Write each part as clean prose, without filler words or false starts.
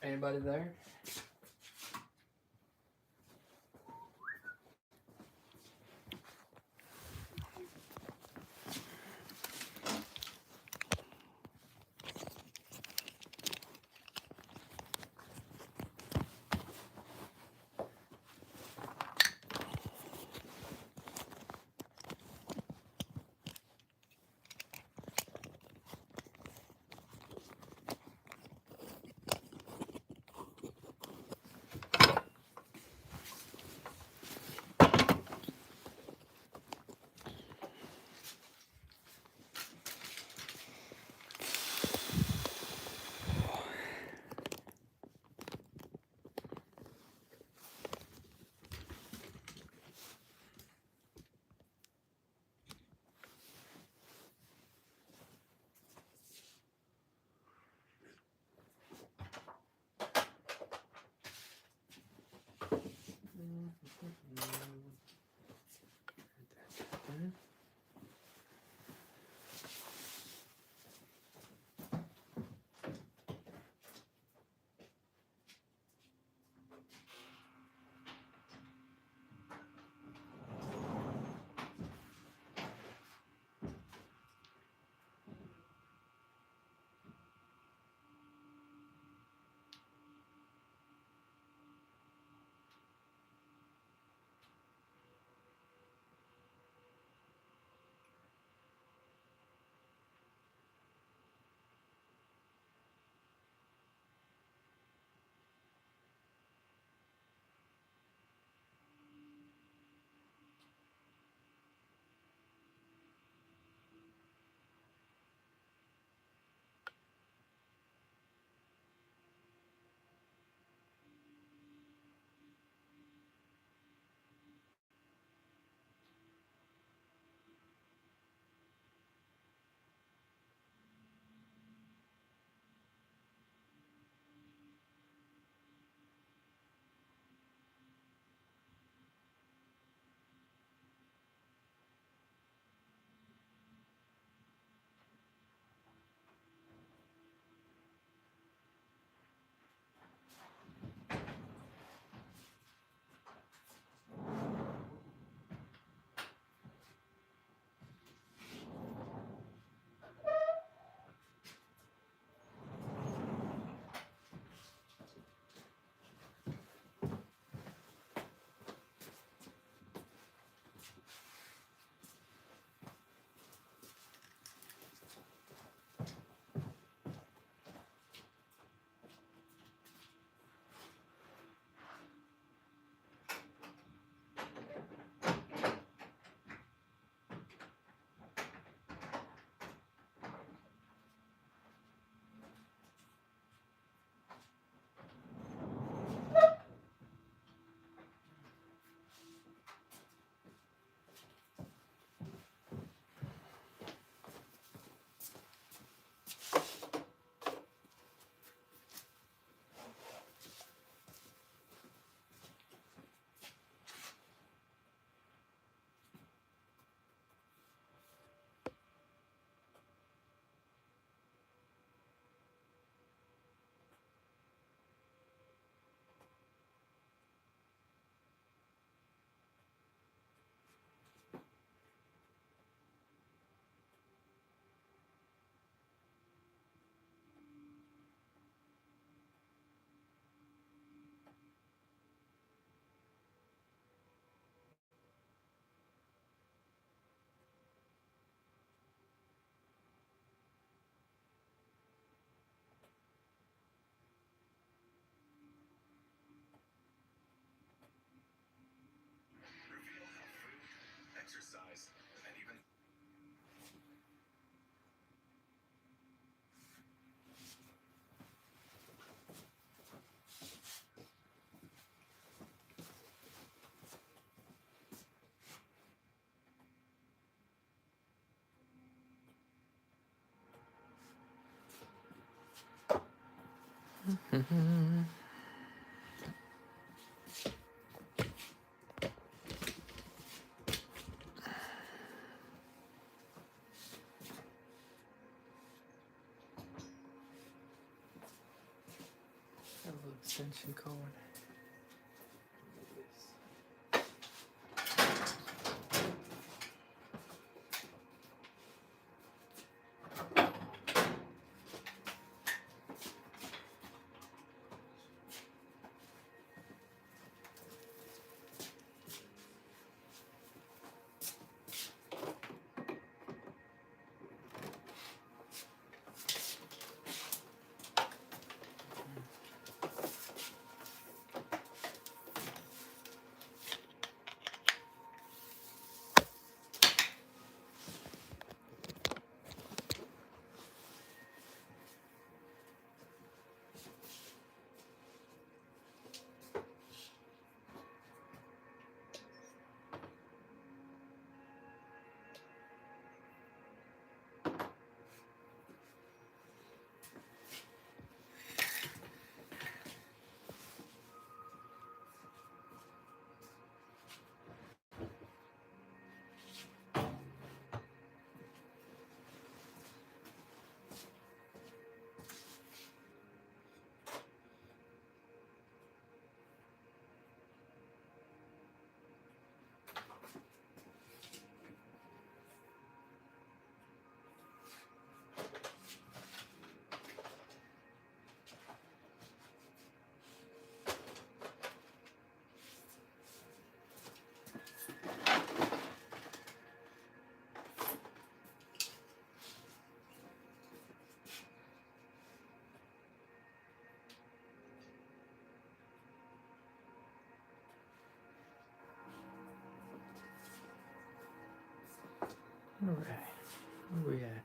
Anybody there? extension cord. All right, where we at?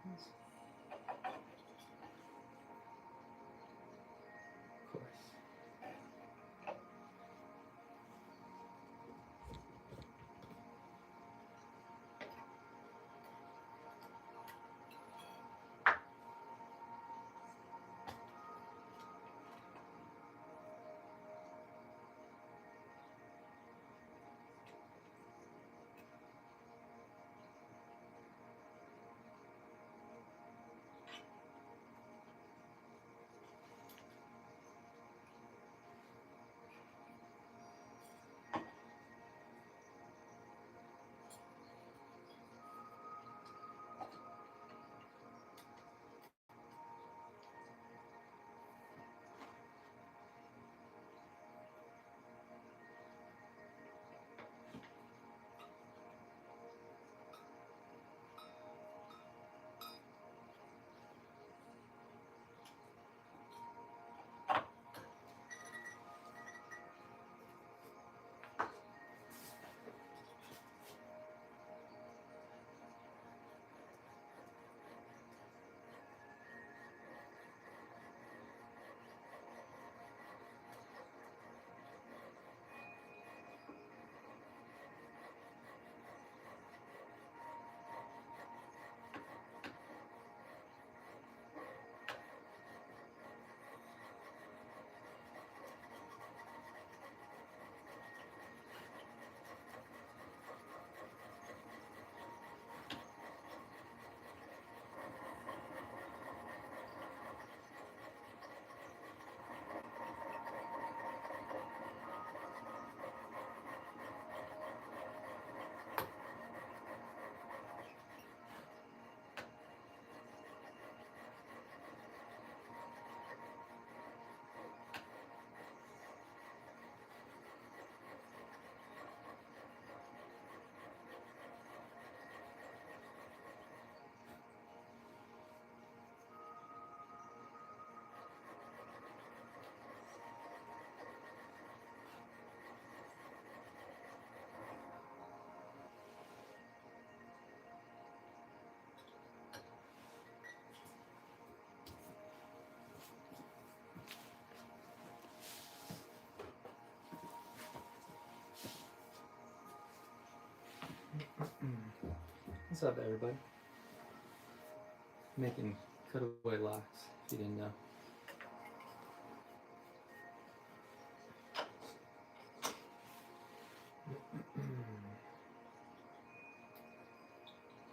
Of course. What's up, everybody? Making cutaway locks, if you didn't know.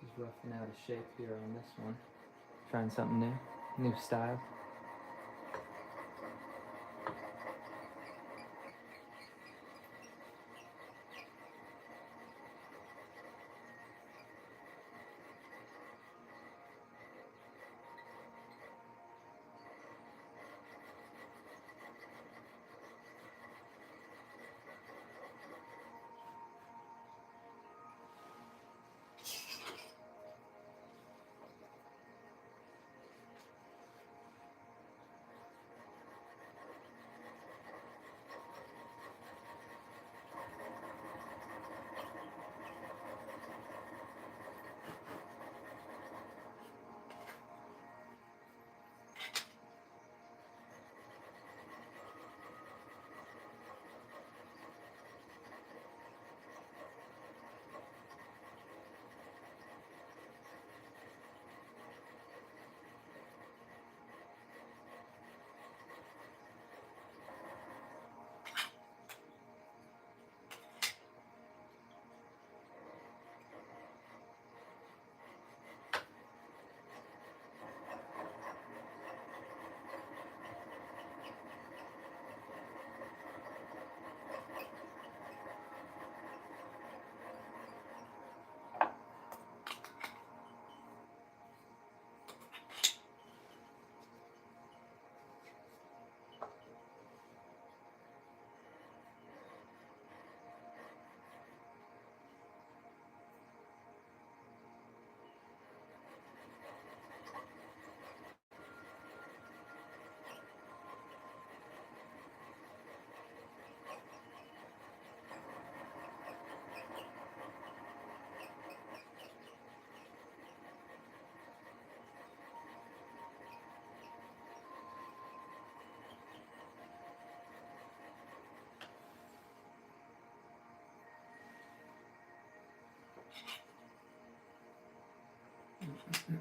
Just roughing out a shape here on this one. Trying something new style.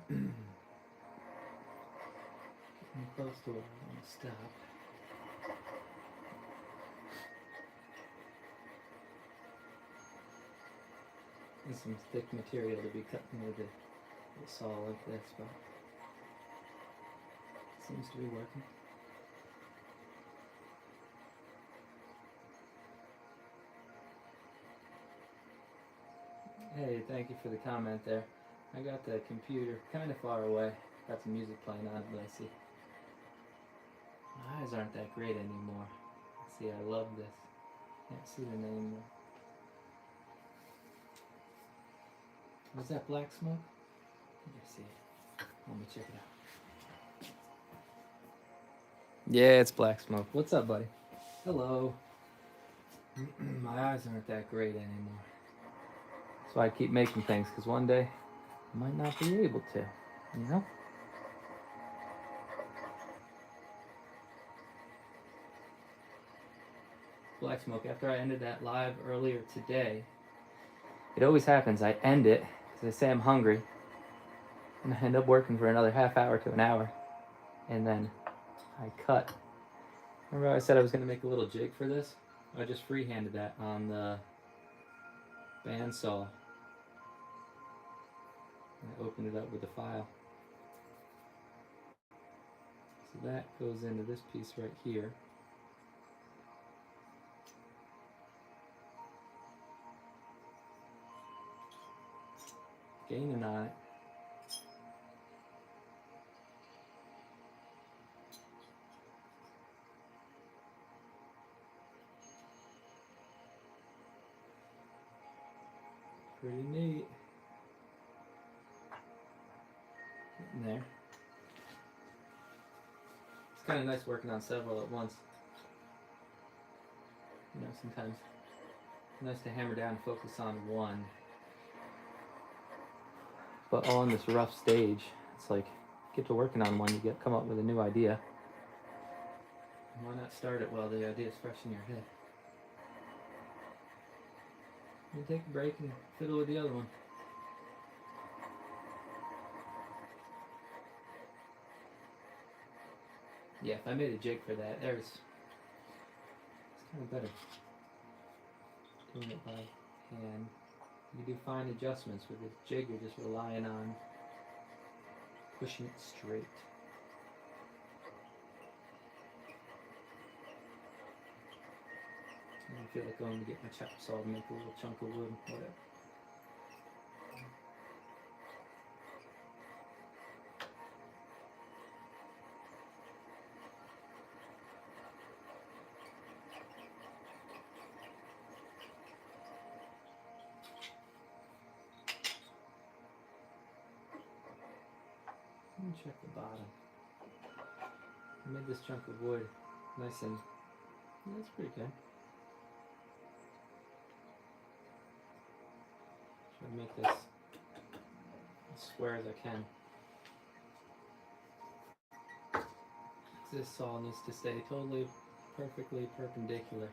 Getting close to where I want to stop. There's some thick material to be cutting with a saw like this, but it seems to be working. Hey, thank you for the comment there. I got the computer kind of far away. Got some music playing on it, but I see my eyes aren't that great anymore. See, I love this. Can't see the name though. Was that black smoke? Let me see it. Let me check it out. Yeah, it's black smoke. What's up, buddy? Hello. My eyes aren't that great anymore. That's why I keep making things, because one day I might not be able to, you know? Black smoke. After I ended that live earlier today, it always happens. I end it because I say I'm hungry, and I end up working for another half hour to an hour, and then I cut. Remember I said I was going to make a little jig for this? I just freehanded that on the bandsaw. I opened it up with the file. So that goes into this piece right here. Gaining on it. Pretty neat. Getting there. It's kind of nice working on several at once. You know, sometimes it's nice to hammer down and focus on one. But on this rough stage, it's like, get to working on one, you come up with a new idea. And why not start it while the idea is fresh in your head? You take a break and fiddle with the other one. Yeah, if I made a jig for that, it's kind of better doing it by hand. You do fine adjustments with this jig. You're just relying on pushing it straight. I feel like going to get my chop saw to make a little chunk of wood, whatever. Let me check the bottom. I made this chunk of wood nice and, yeah, that's pretty good. Try to make this as square as I can. This saw needs to stay totally, perfectly perpendicular.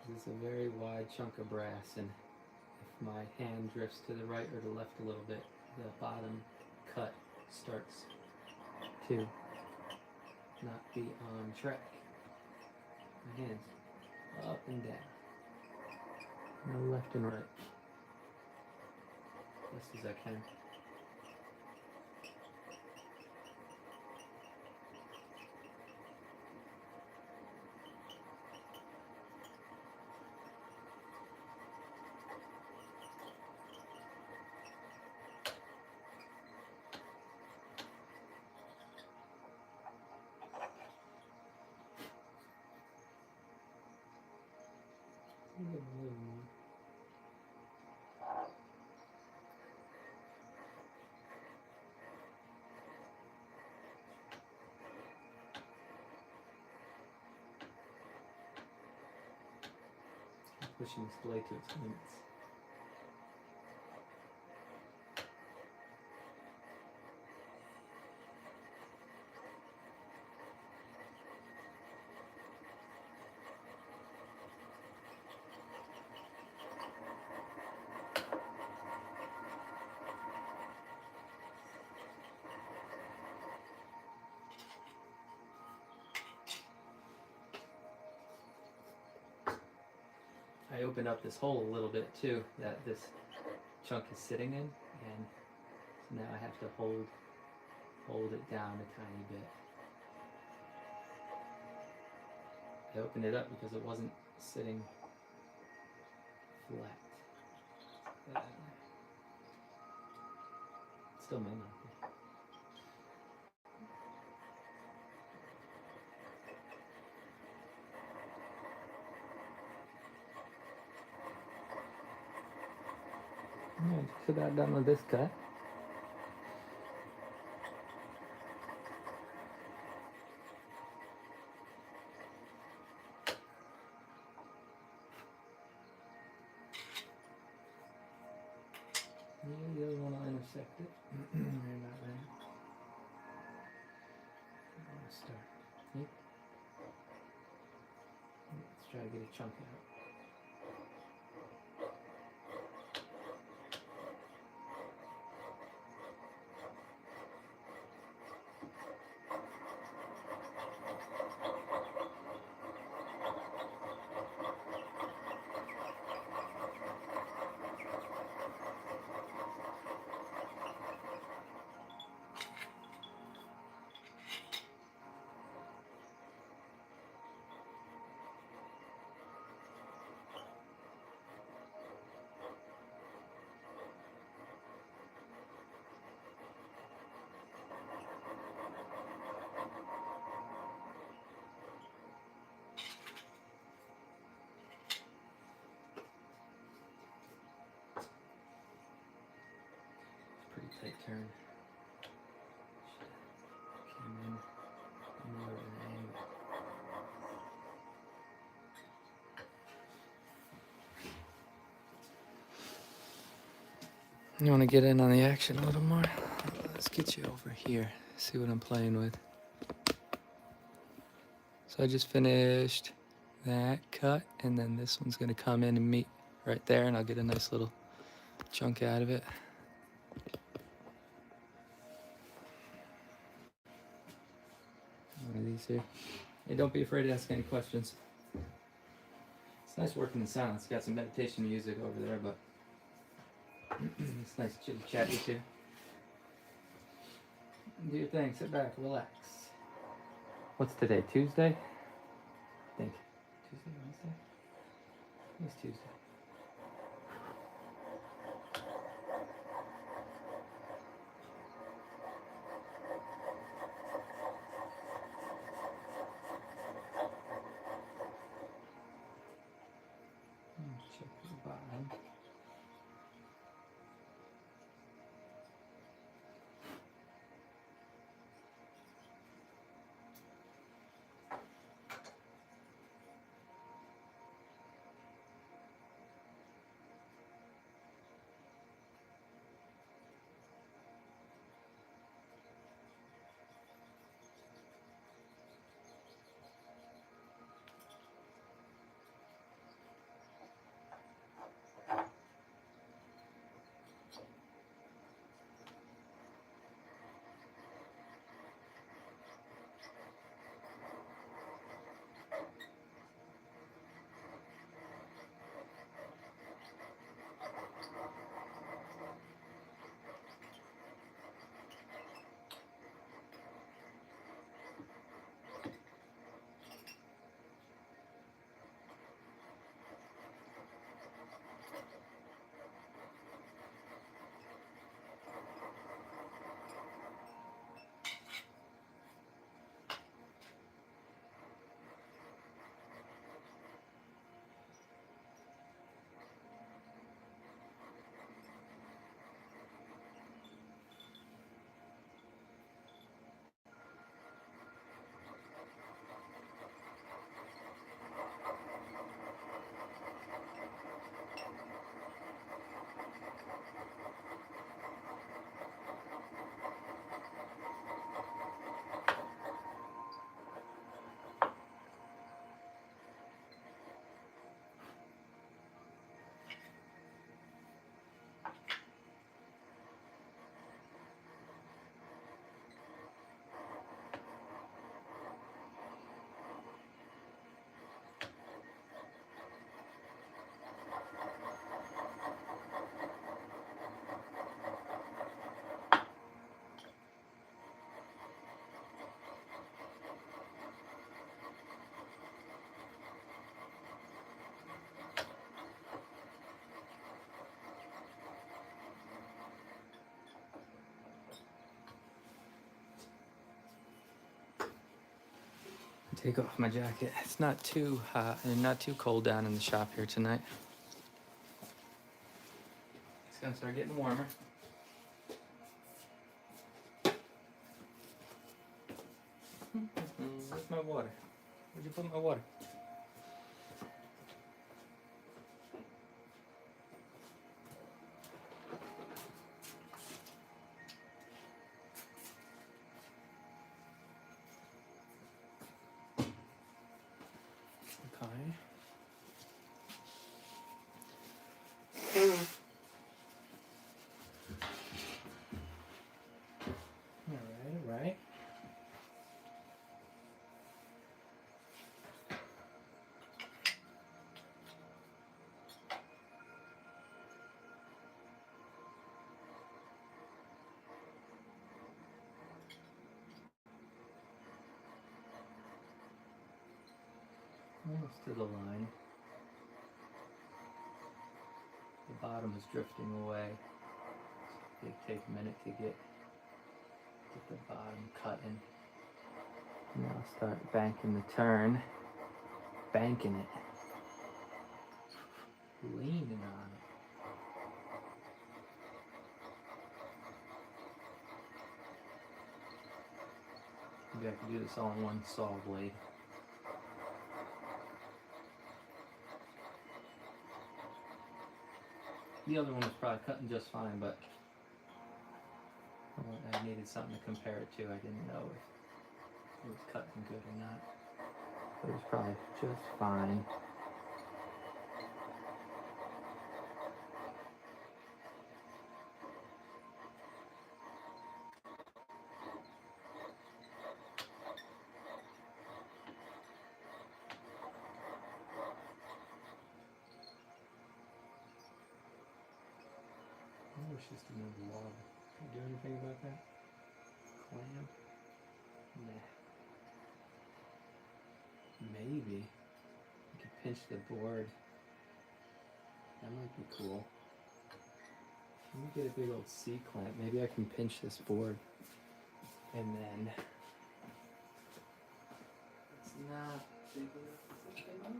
This is a very wide chunk of brass, and if my hand drifts to the right or the left a little bit, the bottom cut starts to not be on track. My hands up and down, no left and right, best as I can. A little more. Pushing this blade to its limits. I opened up this hole a little bit too that this chunk is sitting in, and so now I have to hold it down a tiny bit. I opened it up because it wasn't sitting flat. Still may not be. Alright, so that done with this cut. Yeah, the other one will intersect it. Right about there. I'm gonna start. Yep. Let's try to get a chunk out. Pretty tight turn. Came in more of an angle. You want to get in on the action a little more? Let's get you over here. See what I'm playing with. So I just finished that cut, and then this one's going to come in and meet right there, and I'll get a nice little chunk out of it. One of these here. Hey, don't be afraid to ask any questions. It's nice working in silence. Got some meditation music over there, but it's nice chitty-chatty too. Do your thing. Sit back. Relax. What's today? Tuesday? I think. Tuesday, Wednesday? It's Tuesday. Check the bottom. Take off my jacket. It's not too hot and not too cold down in the shop here tonight. It's gonna start getting warmer. Where's my water? Where'd you put my water? Okay. All right. Almost to the line. The bottom is drifting away. So it take a minute to get the bottom cut in. Now I'll start banking the turn. Banking it. Leaning on it. Maybe I could do this all in one saw blade. The other one was probably cutting just fine, but I needed something to compare it to. I didn't know if it was cutting good or not. But it was probably just fine. I wish this didn't have water. Can you do anything about that? Clamp? Nah. Maybe. You could pinch the board. That might be cool. Let me get a big old C-clamp. Maybe I can pinch this board. And then... It's not big enough. Is it big enough?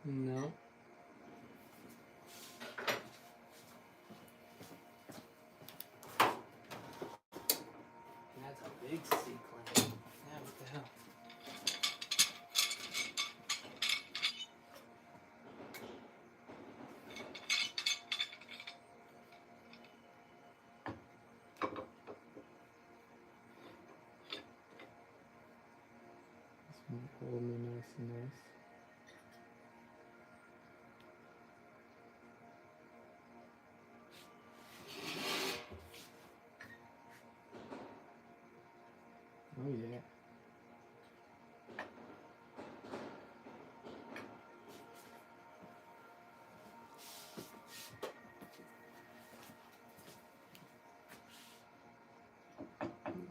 No. That's a big C-clamp. Yeah, what the hell? This might hold me nice and nice. Oh yeah.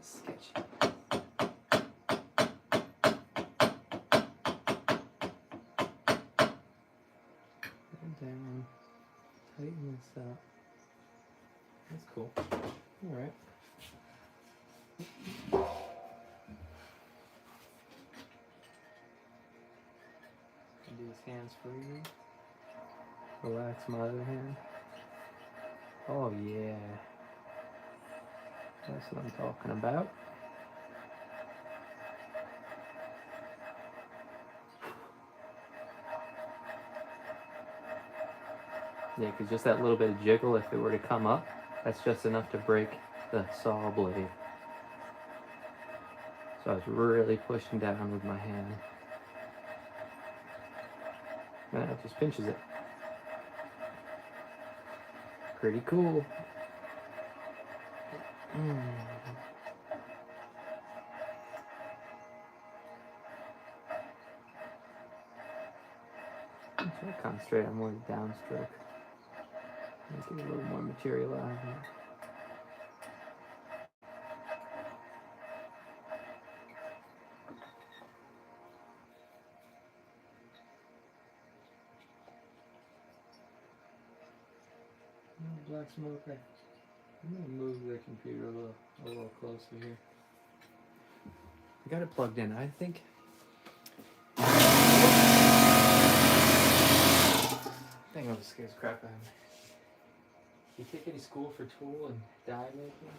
Sketchy. Down. Tighten this up. That's cool. Alright. Do his hands free. Relax my other hand. Oh yeah. That's what I'm talking about. Yeah, because just that little bit of jiggle, if it were to come up, that's just enough to break the saw blade. So I was really pushing down with my hand. And it just pinches it. Pretty cool. I'm trying to concentrate on more downstroke. Make it a little more material out of it. black smoke. I'm gonna move the computer a little closer here. I got it plugged in. I think it scares crap out of me. You take any school for tool and die making?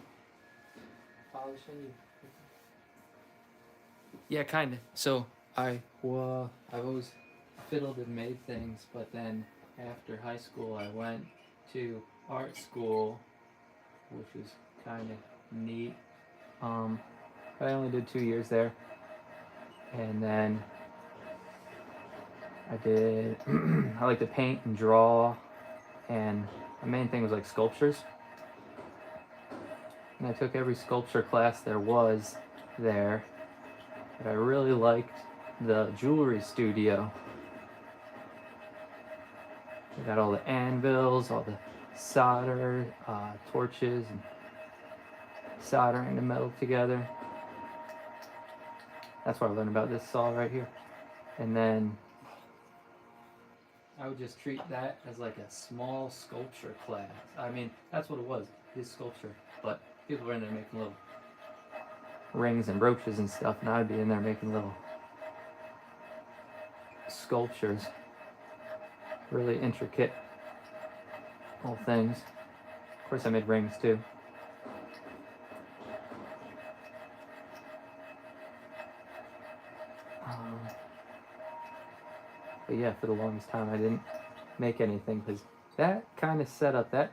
Polishing? Yeah, kinda. So I've always fiddled and made things, but then after high school I went to art school, which was kind of neat. But I only did 2 years there, and then I like to paint and draw, and the main thing was like sculptures. And I took every sculpture class there was there, but I really liked the jewelry studio. We got all the anvils, all the solder, torches, and soldering the metal together. That's what I learned about this saw right here. And then I would just treat that as like a small sculpture class. I mean, that's what it was, his sculpture. But people were in there making little rings and brooches and stuff, and I'd be in there making little sculptures. Really intricate little things. Of course, I made rings too. But yeah, for the longest time, I didn't make anything because that kind of setup, that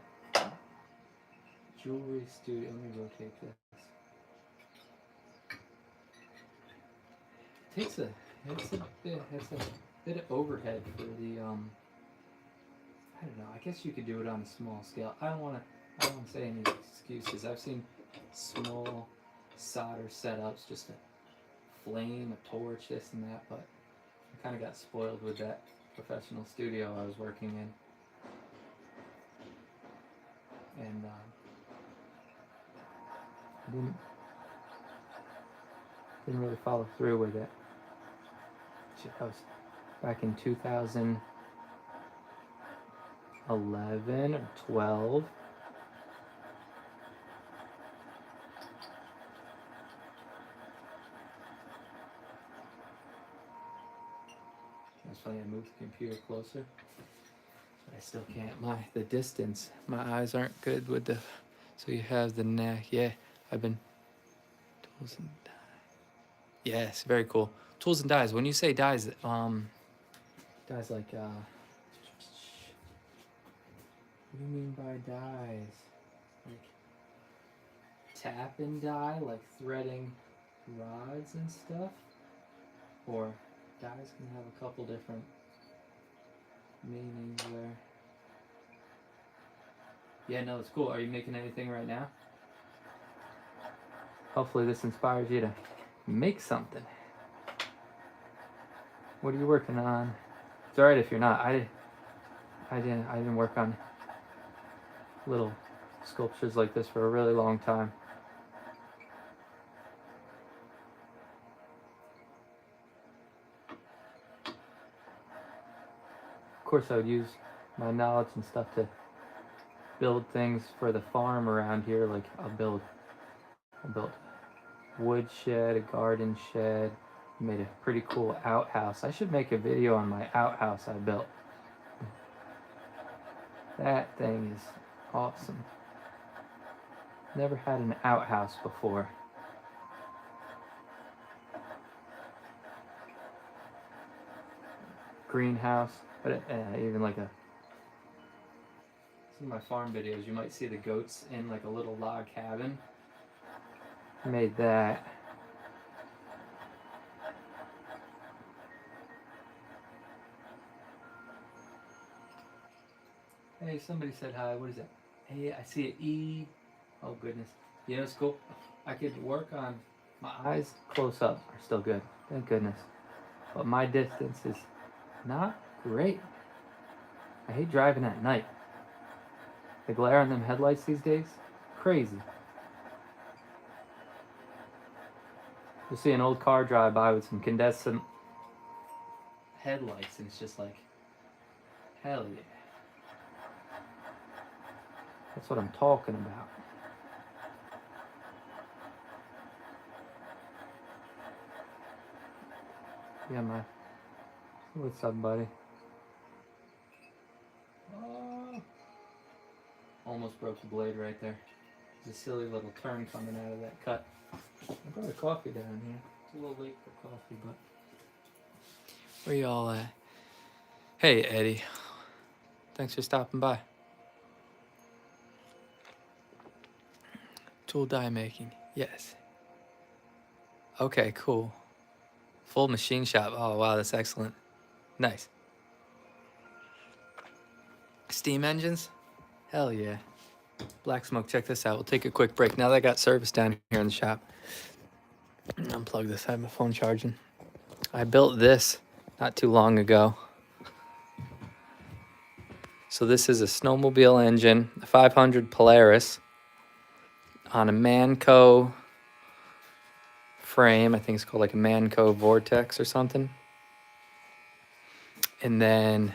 jewelry studio. Let me rotate this. It's a bit of overhead for the I don't know. I guess you could do it on a small scale. I don't want to say any excuses. I've seen small solder setups, just a flame, a torch, this and that, but I kind of got spoiled with that professional studio I was working in, and I didn't really follow through with it. I was back in 2011 or 12. That's funny, I moved the computer closer, but I still can't. The distance, my eyes aren't good with the, so you have the neck. Yeah, I've been, tools and dies. Yes, very cool. Tools and dies. When you say dies, dies like, what do you mean by dies? Like tap and die, like threading rods and stuff? Or dies can have a couple different meanings there. Yeah, no, it's cool. Are you making anything right now? Hopefully this inspires you to make something. What are you working on? It's alright if you're not. I didn't work on little sculptures like this for a really long time. Of course, I would use my knowledge and stuff to build things for the farm around here. Like I built a wood shed, a garden shed, made a pretty cool outhouse. I should make a video on my outhouse I built. That thing is awesome. Never had an outhouse before. Greenhouse, but even like some of my farm videos, you might see the goats in like a little log cabin. Made that. Hey, somebody said hi. What is that? Hey, I see an E. Oh, goodness. You know, it's cool. I could work on my eyes close up are still good. Thank goodness. But my distance is not great. I hate driving at night. The glare on them headlights these days, crazy. You'll see an old car drive by with some incandescent headlights, and it's just like, hell yeah. That's what I'm talking about. Yeah, man. What's up, buddy? Oh, almost broke the blade right there. There's a silly little turn coming out of that cut. I brought a coffee down here. It's a little late for coffee, but where y'all at? Hey, Eddie. Thanks for stopping by. Tool die making. Yes. Okay, cool. Full machine shop. Oh, wow, that's excellent. Nice. Steam engines? Hell yeah. Black Smoke, check this out. We'll take a quick break. Now that I got service down here in the shop, unplug this. I have my phone charging. I built this not too long ago. So this is a snowmobile engine, a 500 Polaris on a Manco frame. I think it's called like a Manco Vortex or something. And then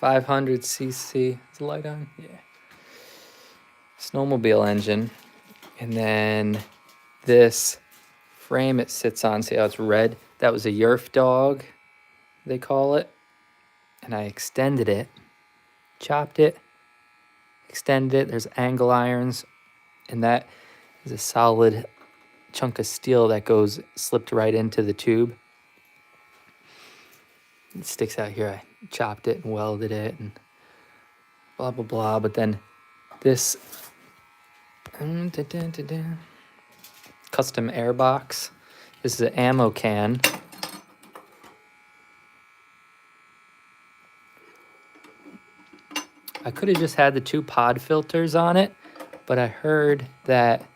500cc. Is the light on? Yeah. Snowmobile engine. And then this frame it sits on, see how it's red? That was a Yerf dog, they call it. And I extended it, chopped it, extended it. There's angle irons, and that is a solid chunk of steel that goes slipped right into the tube. It sticks out here. I chopped it and welded it and blah, blah, blah. But then this custom air box. This is an ammo can. I could have just had the 2 pod filters on it, but I heard that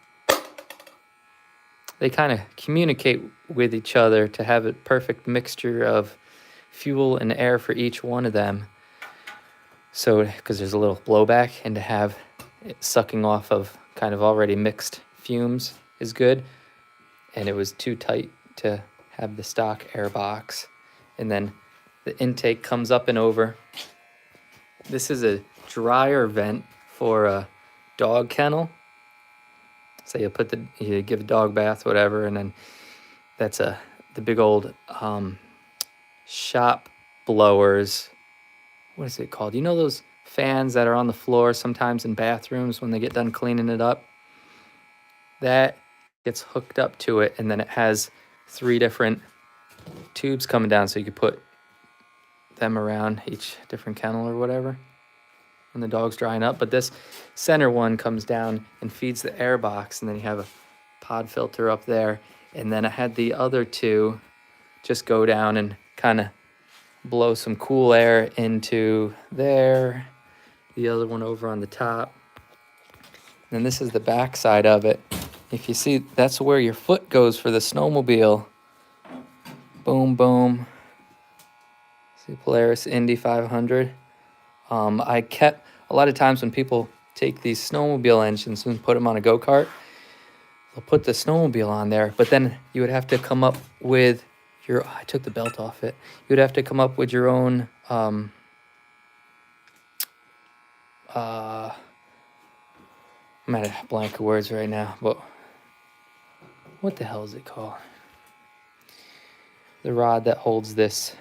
they kind of communicate with each other to have a perfect mixture of fuel and air for each one of them. So, because there's a little blowback, and to have it sucking off of kind of already mixed fumes is good. And it was too tight to have the stock air box. And then the intake comes up and over. This is a dryer vent for a dog kennel. So you give a dog bath, whatever, and then that's the big old shop blowers. What is it called? You know those fans that are on the floor sometimes in bathrooms when they get done cleaning it up? That gets hooked up to it, and then it has 3 different tubes coming down, so you could put them around each different kennel or whatever when the dog's drying up. But this center one comes down and feeds the air box, and then you have a pod filter up there. And then I had the other 2 just go down and kind of blow some cool air into there. The other one over on the top. And this is the back side of it. If you see, that's where your foot goes for the snowmobile. Boom, boom. See, Polaris Indy 500. I kept, a lot of times when people take these snowmobile engines and put them on a go-kart, they'll put the snowmobile on there, but then you would have to come up with I took the belt off it. You would have to come up with your own, I'm at a blank of words right now, but what the hell is it called? The rod that holds this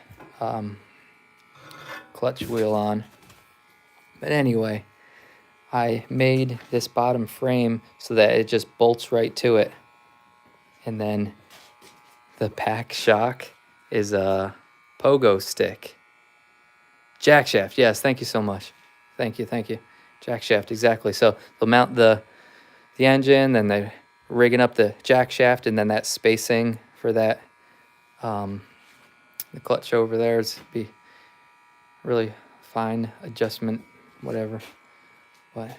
clutch wheel on. But anyway, I made this bottom frame so that it just bolts right to it. And then the pack shock is a pogo stick. Jack shaft, yes, thank you so much. Thank you. Jack shaft, exactly. So they'll mount the engine, then they're rigging up the jack shaft, and then that spacing for that, the clutch over there is be really fine adjustment, whatever. But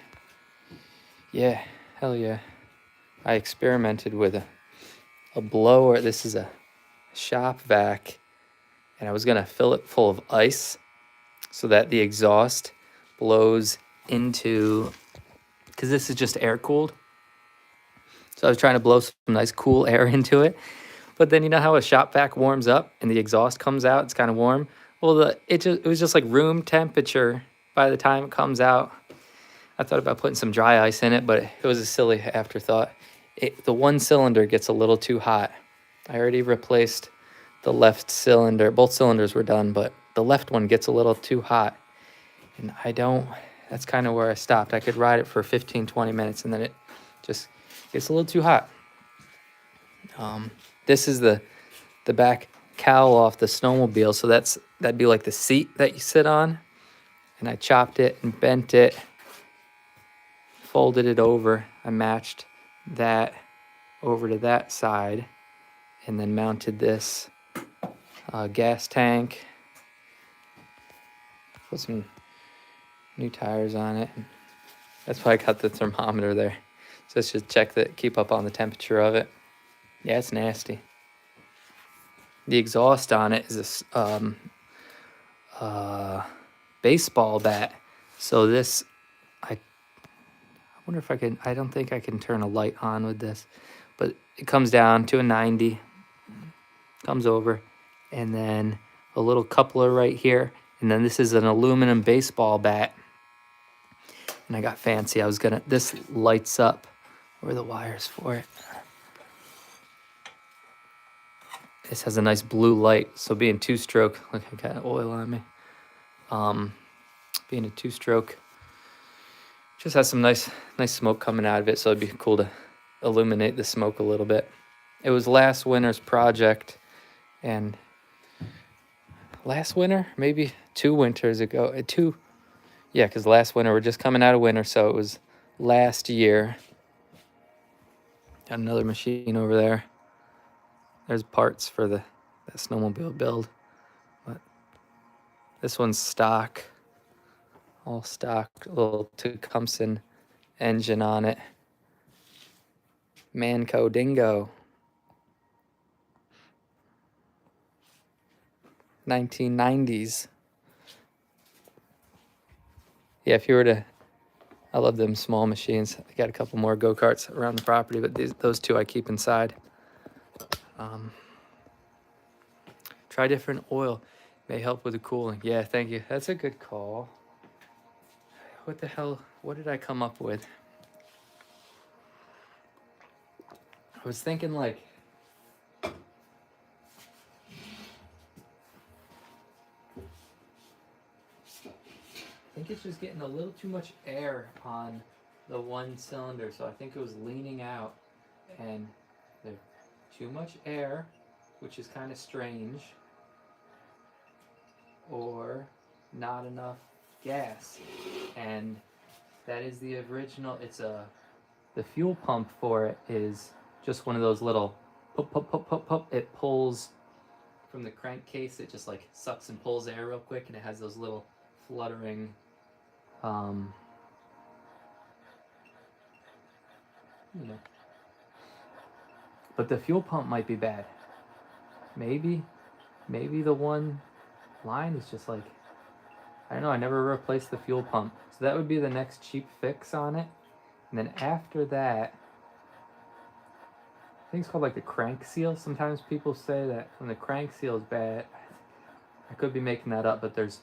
yeah, hell yeah. I experimented with a blower. This is a shop vac, and I was gonna fill it full of ice so that the exhaust blows into, because this is just air cooled. So I was trying to blow some nice cool air into it. But then you know how a shop vac warms up and the exhaust comes out, it's kind of warm. Well, it was just like room temperature by the time it comes out. I thought about putting some dry ice in it, but it was a silly afterthought. The one cylinder gets a little too hot. I already replaced the left cylinder. Both cylinders were done, but the left one gets a little too hot. And that's kind of where I stopped. I could ride it for 15, 20 minutes, and then it just gets a little too hot. This is the back cowl off the snowmobile, so that'd be like the seat that you sit on. And I chopped it and bent it, folded it over. I matched that over to that side, and then mounted this gas tank. Put some new tires on it. That's why I got the thermometer there. So let's just keep up on the temperature of it. Yeah, it's nasty. The exhaust on it is a baseball bat. So this, I wonder if I can, I don't think I can turn a light on with this, but it comes down to a 90, comes over, and then a little coupler right here. And then this is an aluminum baseball bat. And I got fancy. This lights up. Where are the wires for it? This has a nice blue light. So being two-stroke, look, I got oil on me. Being a two-stroke, just has some nice smoke coming out of it. So it'd be cool to illuminate the smoke a little bit. It was last winter's project, and last winter, maybe 2 winters ago, yeah, because last winter, we're just coming out of winter, so it was last year. Got another machine over there. There's parts for that snowmobile build, but this one's stock, all stock, little Tecumseh engine on it. Manco Dingo. 1990s. Yeah, if you were to, I love them small machines. I got a couple more go-karts around the property, but those two I keep inside. Try different oil. May help with the cooling. Yeah, thank you. That's a good call. What the hell? What did I come up with? I was thinking like, I think it's just getting a little too much air on the one cylinder, so I think it was leaning out, and there's too much air, which is kind of strange, or not enough gas. And that is the original. The fuel pump for it is just one of those little pop. It pulls from the crankcase. It just like sucks and pulls air real quick, and it has those little fluttering but the fuel pump might be bad. Maybe the one line is just like, I don't know, I never replaced the fuel pump. So that would be the next cheap fix on it. And then after that, I think it's called like the crank seal. Sometimes people say that when the crank seal is bad. I could be making that up, but there's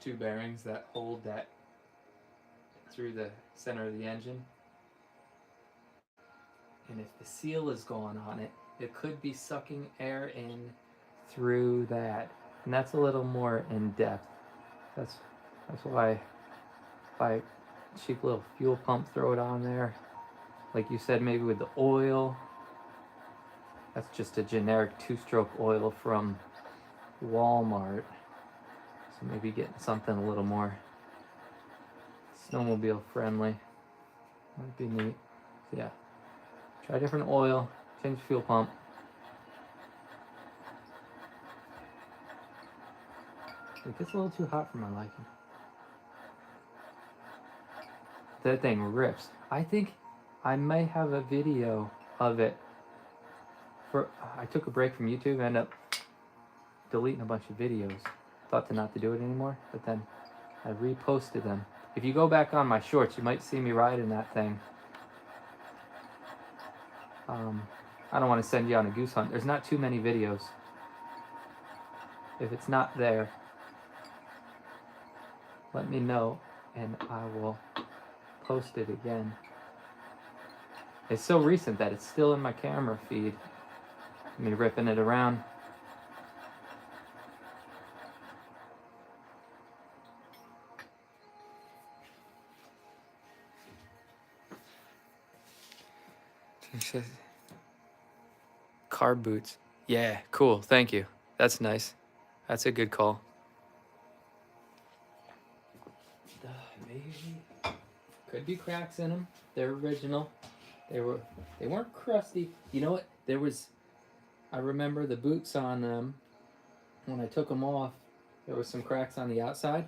2 bearings that hold that through the center of the engine. And if the seal is gone on it, it could be sucking air in through that. And that's a little more in depth. That's why buy a cheap little fuel pump, throw it on there. Like you said, maybe with the oil. That's just a generic 2-stroke oil from Walmart. So maybe getting something a little more snowmobile friendly might be neat. So yeah, try different oil, change the fuel pump. It gets a little too hot for my liking. That thing rips. I think I may have a video of it. I took a break from YouTube and ended up deleting a bunch of videos. Thought not to do it anymore, but then I reposted them. If you go back on my shorts, you might see me riding that thing. I don't want to send you on a goose hunt. There's not too many videos. If it's not there, let me know. and I will post it again. It's so recent that it's still in my camera feed. Me ripping it around. Car boots. Yeah, cool. Thank you. That's nice. That's a good call. Maybe could be cracks in them. They're original. They weren't crusty. You know what? I remember the boots on them. When I took them off, there was some cracks on the outside,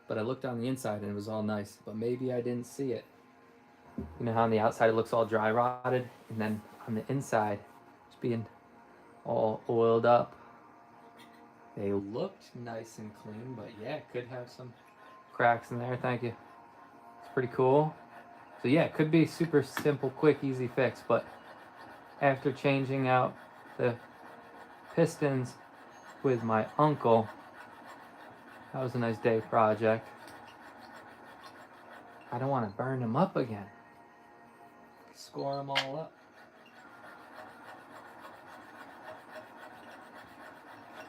but I looked on the inside and it was all nice. But maybe I didn't see it. You know how on the outside it looks all dry rotted, and then on the inside it's being all oiled up. They looked nice and clean, but yeah, it could have some cracks in there. Thank you. It's pretty cool. So yeah, it could be super simple, quick, easy fix, but after changing out the pistons with my uncle, that was a nice day project. I don't want to burn them up again. Score them all up.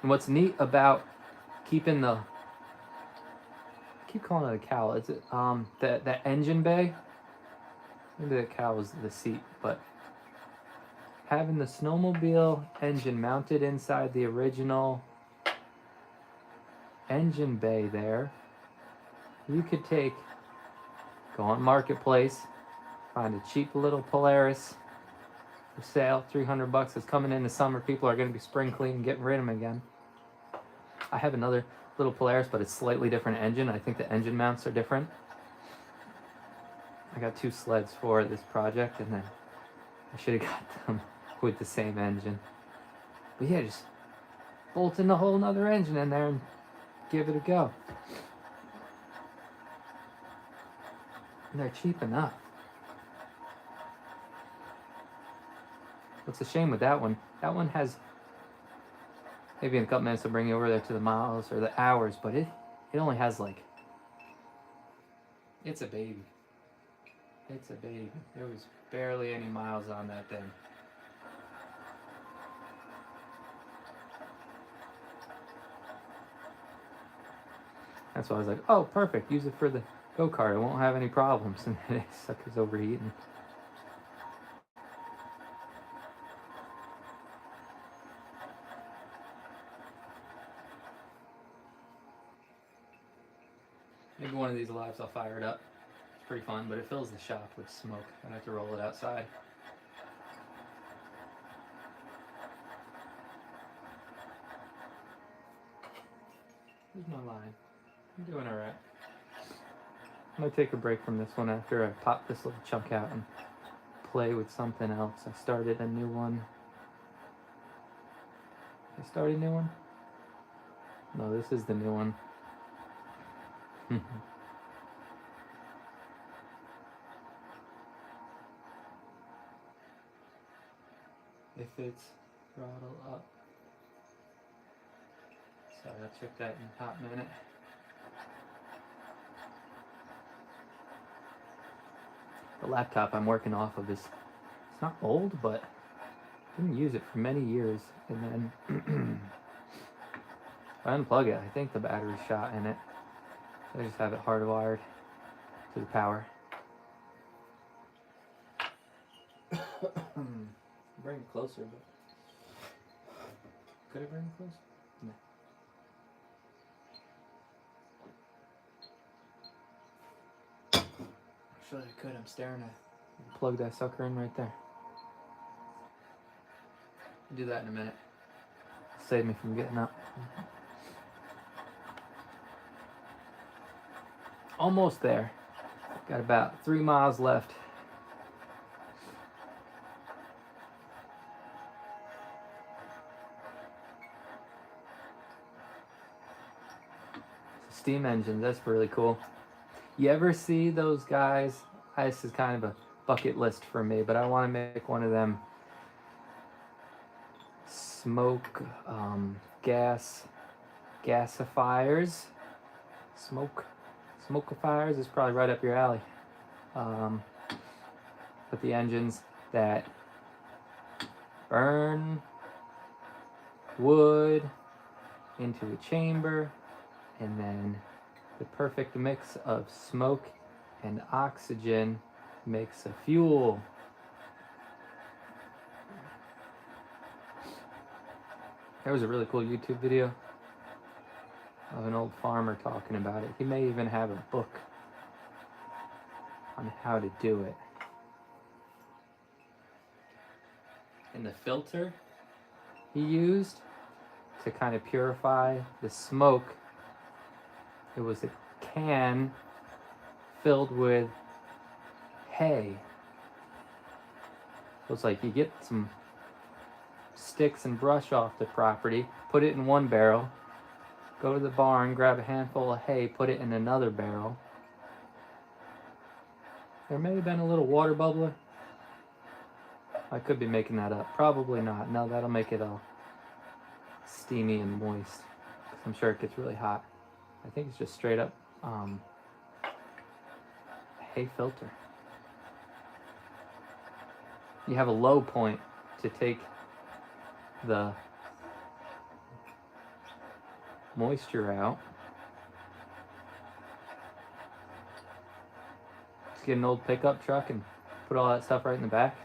And what's neat about keeping I keep calling it a cowl. It's the engine bay. Maybe the cowl is the seat, but having the snowmobile engine mounted inside the original engine bay there, you could go on Marketplace, find a cheap little Polaris for sale, $300. It's coming in the summer. People are going to be spring cleaning, getting rid of them again. I have another little Polaris, but it's slightly different engine. I think the engine mounts are different. I got 2 sleds for this project, and then I should have got them with the same engine. But yeah, just bolt in a whole nother engine in there and give it a go. And they're cheap enough. What's a shame with that one? That one has, maybe in a couple minutes I'll bring you over there to the miles or the hours, but it only has it's a baby. It's a baby. There was barely any miles on that thing. That's why I was like, oh, perfect. Use it for the go-kart. I won't have any problems. And then it sucker's overheating. Maybe one of these lives I'll fire it up. It's pretty fun, but it fills the shop with smoke. I have to roll it outside. Here's my line. I'm doing alright. I might take a break from this one after I pop this little chunk out and play with something else. I started a new one. I started a new one? No, this is the new one. If it's throttle up. Sorry, I'll check that in a hot minute. The laptop I'm working off of it's not old, but I didn't use it for many years. And then I unplug it. I think the battery's shot in it. So I just have it hardwired to the power. Bring it closer, but could I bring it closer? No. Actually, I could. I'm staring at. Plug that sucker in right there. I'll do that in a minute. Save me from getting up. Almost there. Got about 3 miles left. Steam engines, that's really cool. You ever see those guys? This is kind of a bucket list for me, but I want to make one of them smoke gasifiers. Smoke Smokeifiers is probably right up your alley. But the engines that burn wood into a chamber, and then the perfect mix of smoke and oxygen makes a fuel. There was a really cool YouTube video of an old farmer talking about it. He may even have a book on how to do it. And the filter he used to kind of purify the smoke, it was a can filled with hay. So it's like you get some sticks and brush off the property, put it in one barrel, go to the barn, grab a handful of hay, put it in another barrel. There may have been a little water bubbler. I could be making that up. Probably not. No, that'll make it all steamy and moist. I'm sure it gets really hot. I think it's just straight up hay filter. You have a low point to take the moisture out. Just get an old pickup truck and put all that stuff right in the back.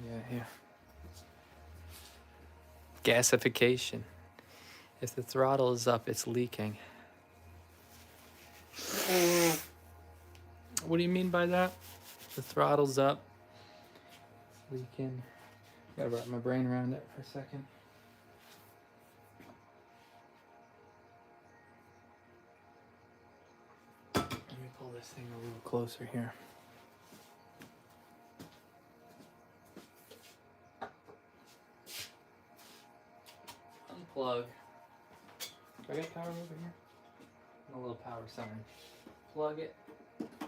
Yeah, here. Gasification. If the throttle is up, it's leaking. What do you mean by that? The throttle's up, it's leaking. Gotta wrap my brain around it for a second. Let me pull this thing a little closer here. Unplug. Do I got power over here? A little power sign. Plug it. Is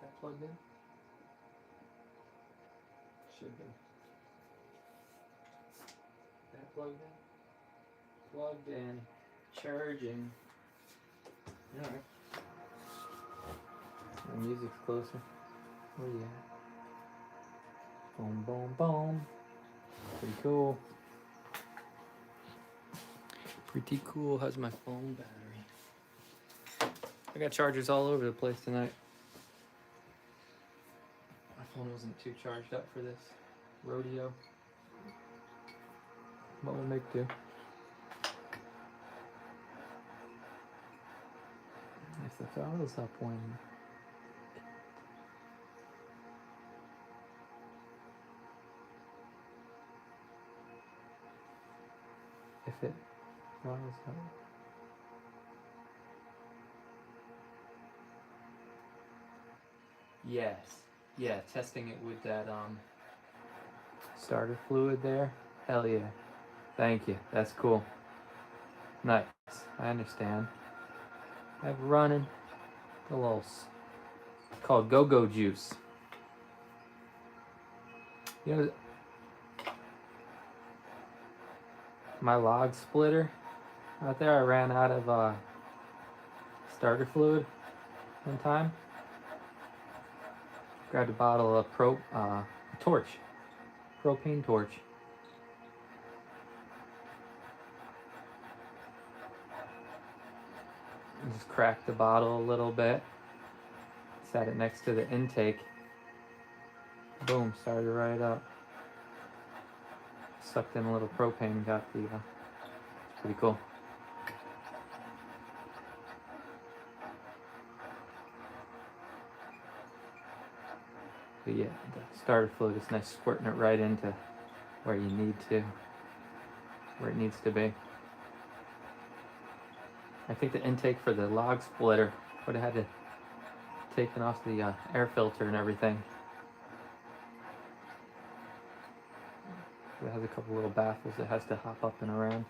that plugged in? Should be. Is that plugged in? Plugged in. Charging. Alright. The music's closer. Where you at? Boom, boom, boom. Pretty cool. Pretty cool. How's my phone battery? I got chargers all over the place tonight. My phone wasn't too charged up for this rodeo. What will make do? If the throttle's up when if it throttles up. Yes. Yeah, testing it with that starter fluid there. Hell yeah. Thank you. That's cool. Nice. I understand. I have running the little, it's called go-go juice. You know, my log splitter out there, I ran out of starter fluid one time. Grabbed a bottle of torch, propane torch. Just cracked the bottle a little bit. Sat it next to the intake. Boom, started right up. Sucked in a little propane, got the, it's pretty cool. But yeah, the starter fluid is nice, squirting it right into where you need to, where it needs to be. I think the intake for the log splitter would have had to taken off the air filter and everything. It has a couple little baffles it has to hop up and around.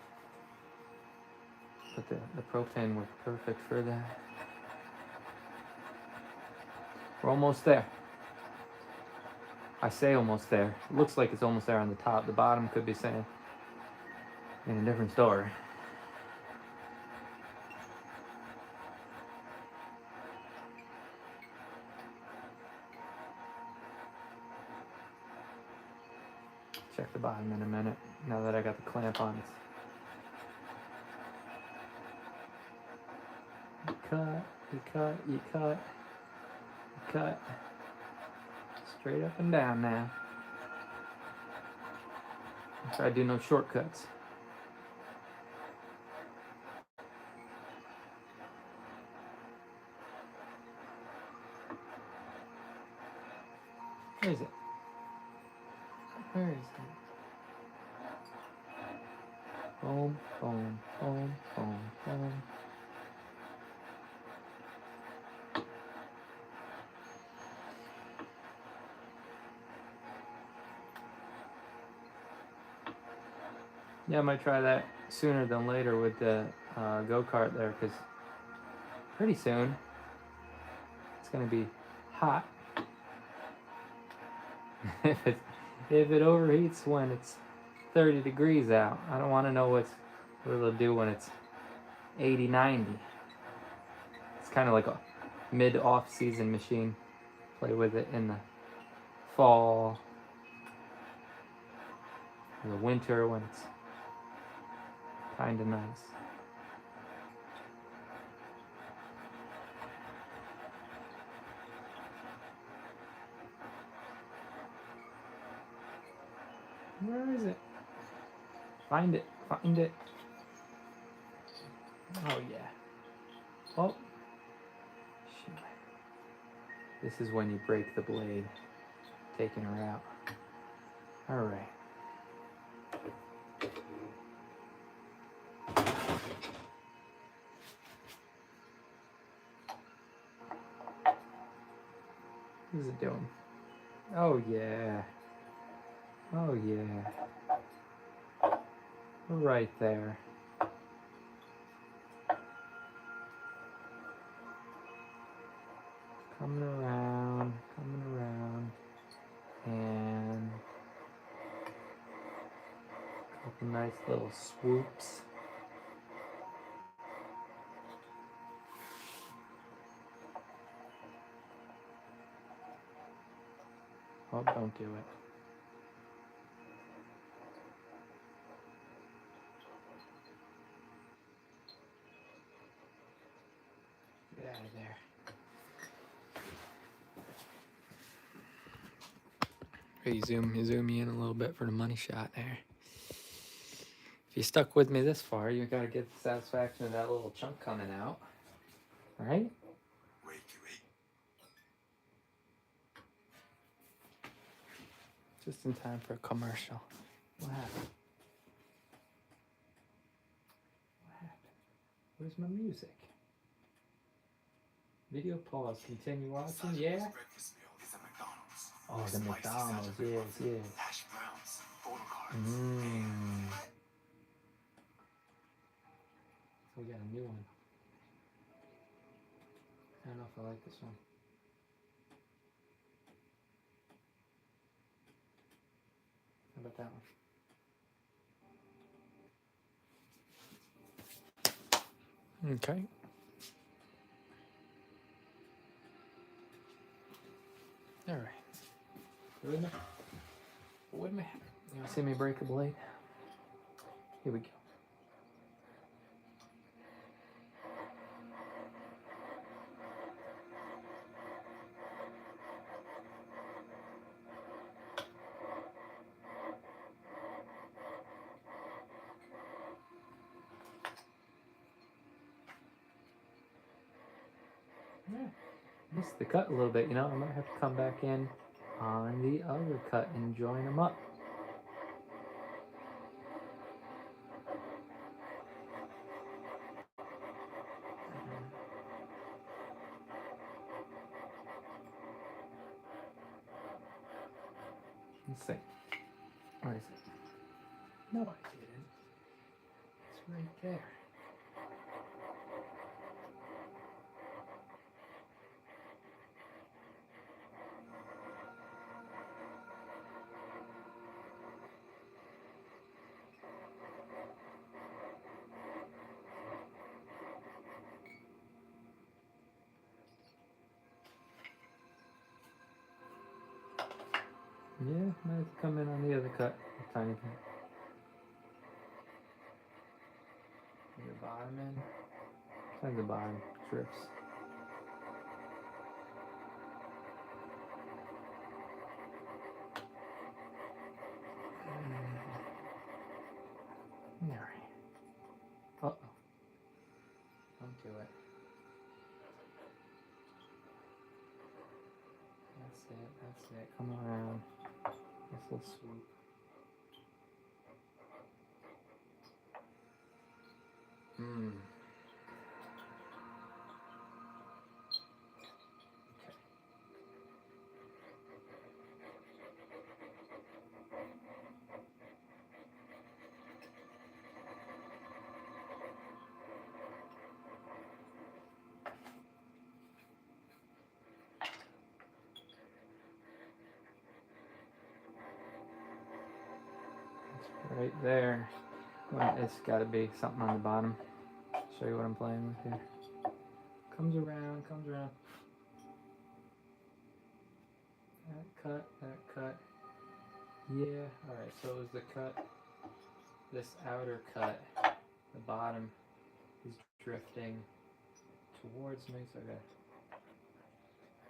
But the propane was perfect for that. We're almost there. I say almost there. It looks like it's almost there on the top. The bottom could be saying in a different story. Check the bottom in a minute, now that I got the clamp on. You cut, you cut, you cut, you cut. Straight up and down now. Try to do no shortcuts. Where is it? Where is it? Boom, boom, boom, boom, boom. Yeah, I might try that sooner than later with the go-kart there, because pretty soon it's going to be hot. if it overheats when it's 30 degrees out, I don't want to know what it'll do when it's 80, 90. It's kind of like a mid-off-season machine. Play with it in the fall, in the winter when it's kind of nice. Where is it? Find it. Find it. Oh, yeah. Oh. Shoot. This is when you break the blade, taking her out. All right. What's it doing? Oh, yeah. Oh, yeah. Right there. Coming around, and a couple nice little swoops. Oh, don't do it. Get out of there. You zoom me in a little bit for the money shot there. If you stuck with me this far, you gotta get the satisfaction of that little chunk coming out. Right? Just in time for a commercial. What happened? What happened? Where's my music? Video pause. Continue watching. Yeah? Oh, the McDonald's. Yes. Mmm. So we got a new one. I don't know if I like this one. How about that one? Okay. All right. You with me? With me? You want to see me break a blade? Here we go. Yeah. Missed the cut a little bit, you know. I might have to come back in on the other cut and join them up. Let's see. Where is it? No, I didn't. It's right there. Yeah, might come in on the other cut a tiny bit. Your bottom end. Sometimes the bottom drips. Alright. Uh-oh. Don't do it. That's it, that's it. Come around. This little swoop. Okay. It's right there. Well, it's got to be something on the bottom. Show you what I'm playing with here. Comes around, comes around. That cut. Yeah, alright, so it was the cut. This outer cut, the bottom is drifting towards me, so I gotta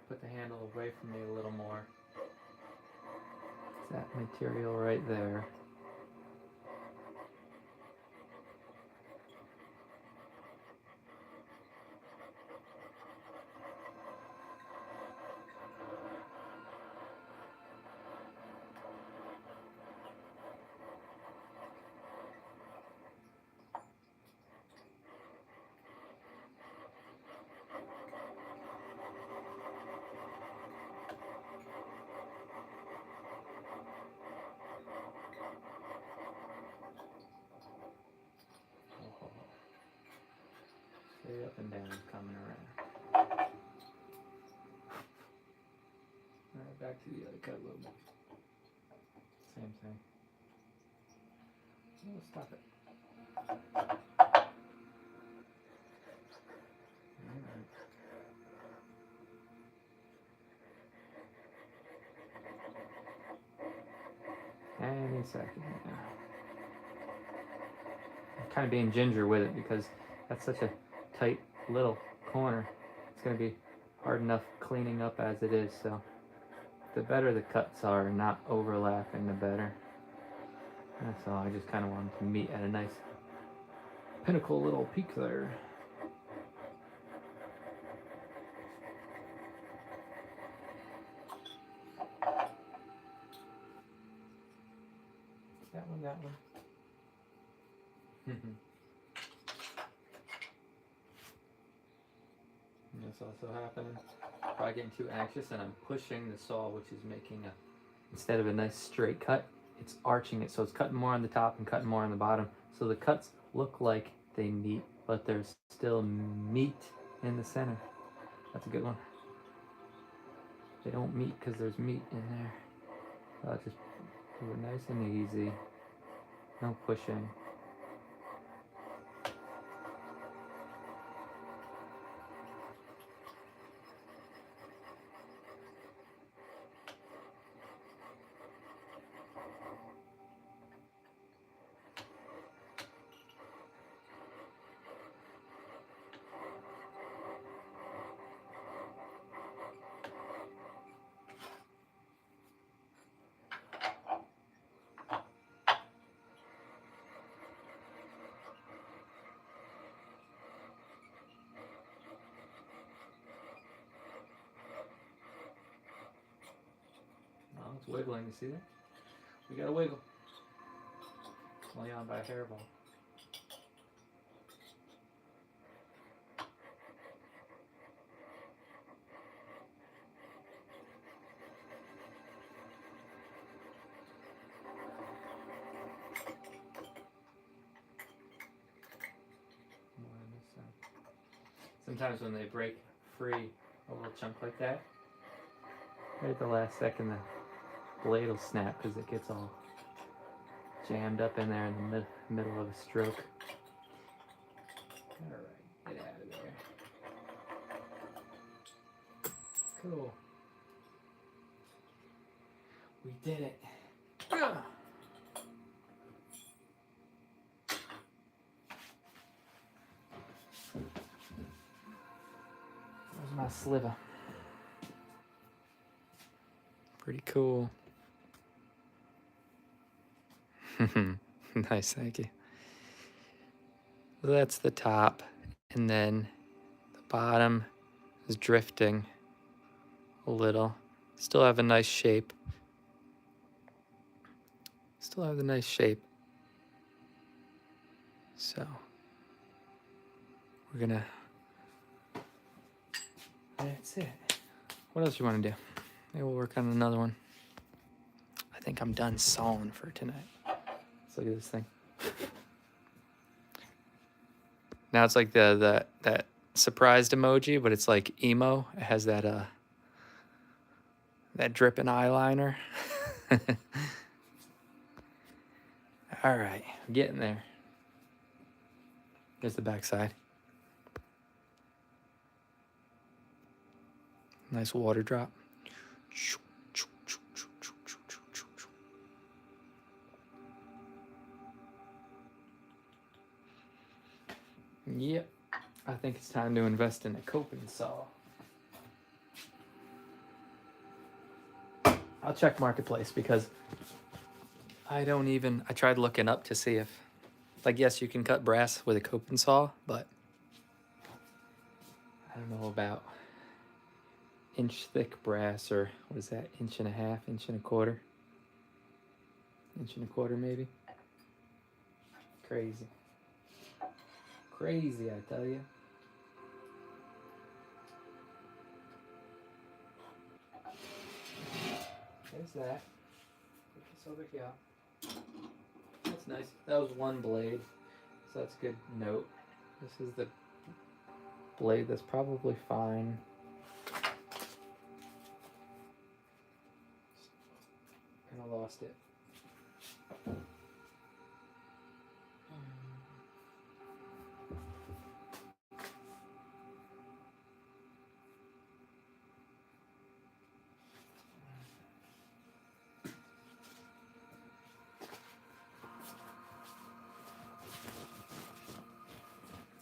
put the handle away from me a little more. It's that material right there. Straight up and down, coming around. Alright, back to the other cut a little bit. Same thing. Oh, stop it. Any second now. I'm kind of being ginger with it because that's such a tight little corner. It's going to be hard enough cleaning up as it is, so the better the cuts are not overlapping, the better. That's all. I just kind of wanted to meet at a nice pinnacle little peak there. That one. And that's also happening. Probably getting too anxious, and I'm pushing the saw, which is making instead of a nice straight cut, it's arching it, so it's cutting more on the top and cutting more on the bottom. So the cuts look like they meet, but there's still meat in the center. That's a good one. They don't meet because there's meat in there. So I'll just do it nice and easy. No pushing. Oh, it's wiggling. You see that? We got to wiggle. Only on by a hairball. Sometimes when they break free a little chunk like that, right at the last second the blade will snap because it gets all jammed up in there in the middle of a stroke. Alright, get out of there. Cool. We did it. Ugh. There's my sliver. Pretty cool. Nice, thank you. So that's the top, and then the bottom is drifting a little. Still have a nice shape. Still have the nice shape. So we're gonna. That's it. What else you want to do? Maybe we'll work on another one. I think I'm done sawing for tonight. Let's look at this thing. Now it's like that surprised emoji, but it's like emo. It has that dripping eyeliner. All right, I'm getting there. Here's the backside. Nice water drop. Yep, I think it's time to invest in a coping saw. I'll check Marketplace because I tried looking up to see if, like, yes, you can cut brass with a coping saw, but I don't know about inch thick brass, or what is that, inch and a half, inch and a quarter maybe. Crazy, I tell you. There's that. Put this over here. That's nice. That was one blade, so that's a good note. This is the blade that's probably fine. Kind of lost it.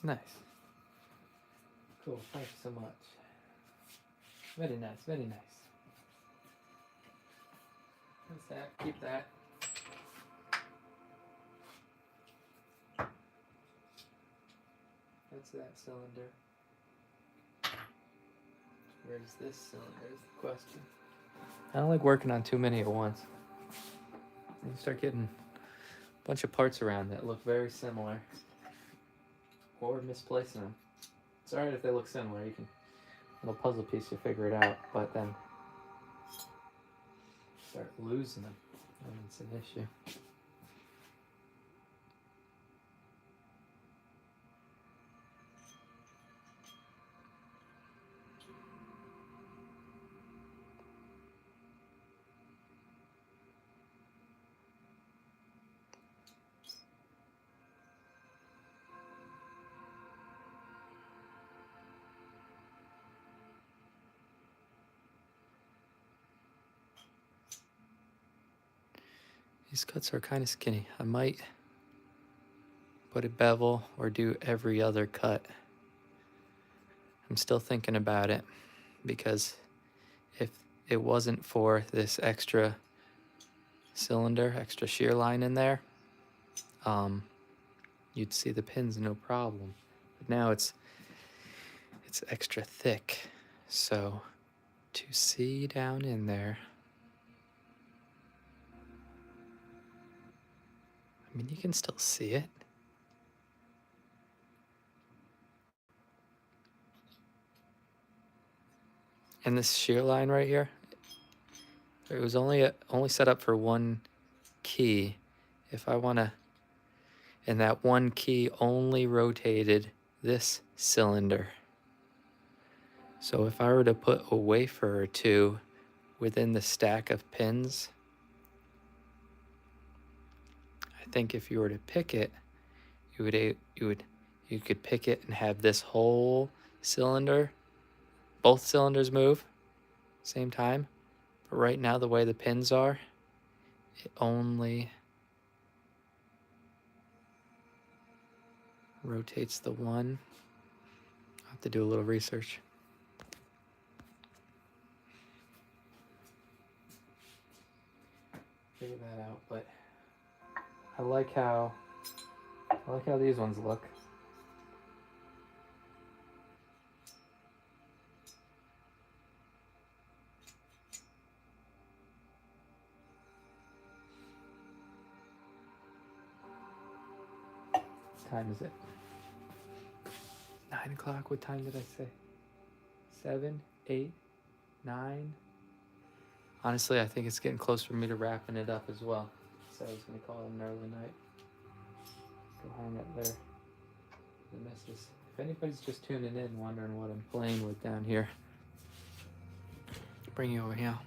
Nice. Cool, thank you so much. Very nice, very nice. That's that, keep that. That's that cylinder. Where's this cylinder is the question. I don't like working on too many at once. You start getting a bunch of parts around that look very similar. Or misplacing them. It's alright if they look similar, you can, little puzzle piece, you figure it out, but then start losing them, and it's an issue. These cuts are kind of skinny. I might put a bevel or do every other cut. I'm still thinking about it, because if it wasn't for this extra cylinder, extra shear line in there, you'd see the pins no problem. But now it's extra thick, so to see down in there, I mean, you can still see it. And this shear line right here, it was only set up for one key. If I want to, and that one key only rotated this cylinder. So if I were to put a wafer or two within the stack of pins, I think if you were to pick it, you could pick it and have this whole cylinder, both cylinders move same time. But right now, the way the pins are, it only rotates the one. I'll have to do a little research. Figure that out, but I like how these ones look. What time is it? 9 o'clock. What time did I say? 7, 8, 9. Honestly, I think it's getting close for me to wrapping it up as well. So I was going to call it an early night. Go hang up there. The missus. If anybody's just tuning in, wondering what I'm playing with down here, bring you over here.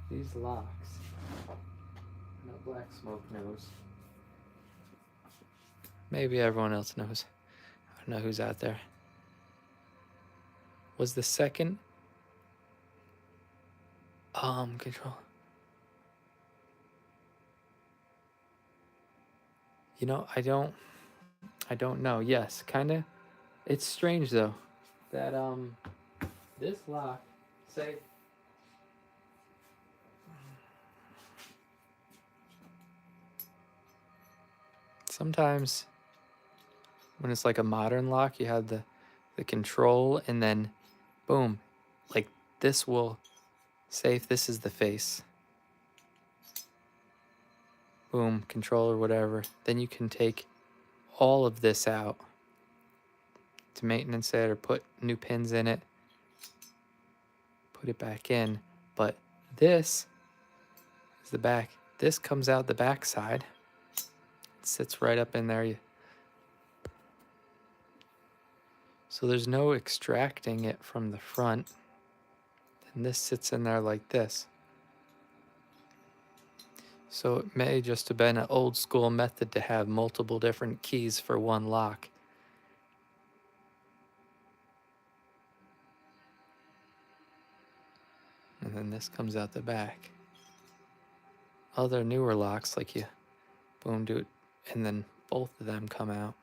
These locks. No Black Smoke knows. Maybe everyone else knows. I don't know who's out there. Was the second control? You know, I don't know. Yes, kind of. It's strange though that this lock, say, sometimes when it's like a modern lock, you have the control, and then boom, like this will say if this is the face, boom, control or whatever, then you can take all of this out to maintenance it or put new pins in it, put it back in. But this is the back. This comes out the back side. It sits right up in there. So there's no extracting it from the front. And this sits in there like this. So it may just have been an old school method to have multiple different keys for one lock. And then this comes out the back. Other newer locks, like you boom, do it, and then both of them come out.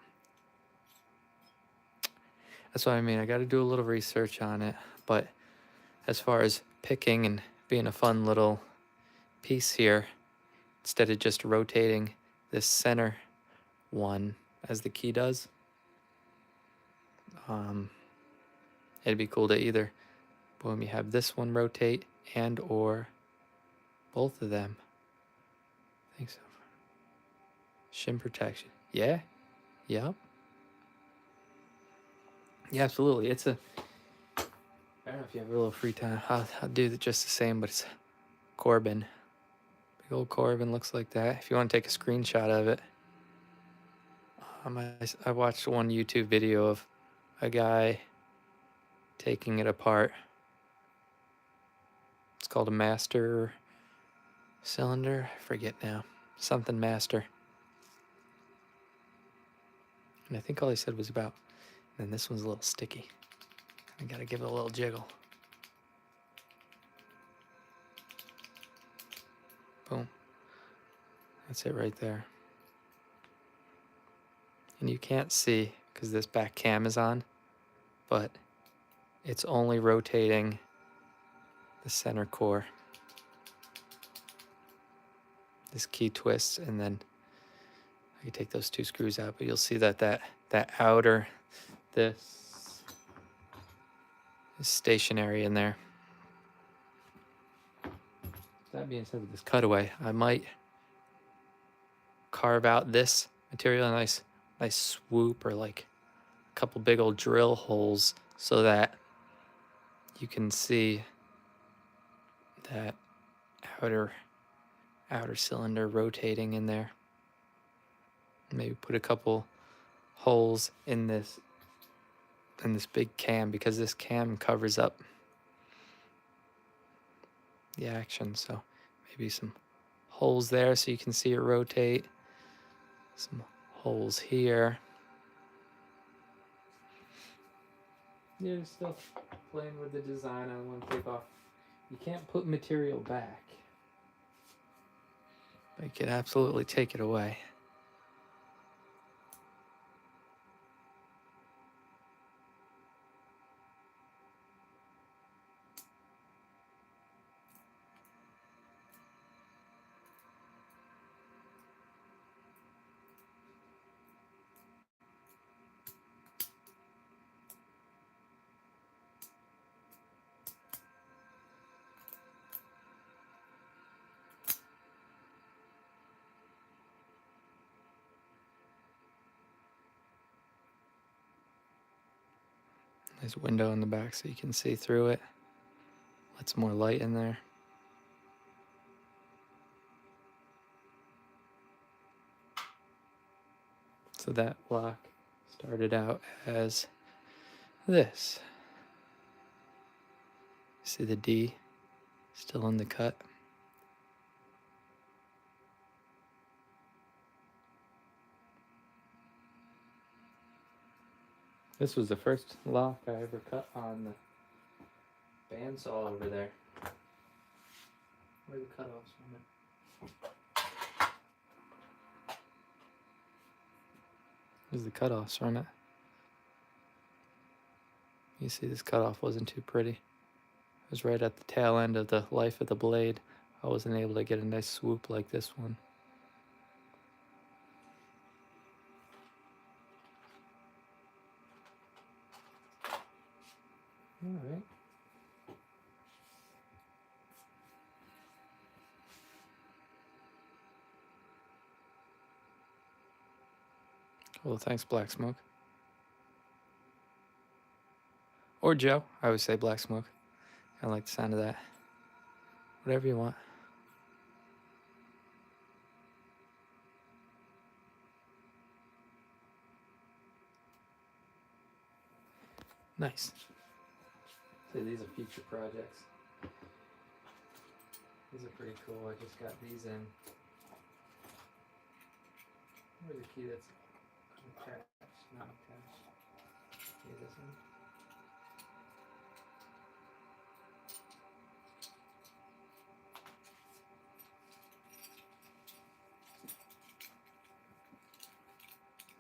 That's what I mean. I got to do a little research on it. But as far as picking and being a fun little piece here, instead of just rotating this center one as the key does, it'd be cool to either, boom, you have this one rotate and or both of them. I think so. Shim protection. Yeah. Yep. Yeah, absolutely. It's a, I don't know if you have a little free time. I'll do it just the same, but it's Corbin. Big old Corbin looks like that. If you want to take a screenshot of it. I watched one YouTube video of a guy taking it apart. It's called a master cylinder. I forget now. Something master. And I think all he said was about, and this one's a little sticky. I gotta give it a little jiggle. Boom. That's it right there. And you can't see because this back cam is on, but it's only rotating the center core. This key twists, and then I can take those two screws out, but you'll see that that outer, this is stationary in there. That being said, with this cutaway, I might carve out this material, a nice swoop, or like a couple big old drill holes, so that you can see that outer cylinder rotating in there. Maybe put a couple holes in this and this big cam, because this cam covers up the action. So maybe some holes there so you can see it rotate. Some holes here. Yeah, you're still playing with the design. I don't want to take off. You can't put material back, but you could absolutely take it away. There's a window in the back so you can see through it. Lets more light in there. So that lock started out as this. See the D still in the cut? This was the first lock I ever cut on the bandsaw over there. Where are the cutoffs from it? There's the cutoffs from it. You see this cutoff wasn't too pretty. It was right at the tail end of the life of the blade. I wasn't able to get a nice swoop like this one. All right. Well, thanks, Black Smoke. Or Joe. I always say Black Smoke. I like the sound of that. Whatever you want. Nice. So these are future projects. These are pretty cool. I just got these in. Where's the key that's attached? Not attached. See this one?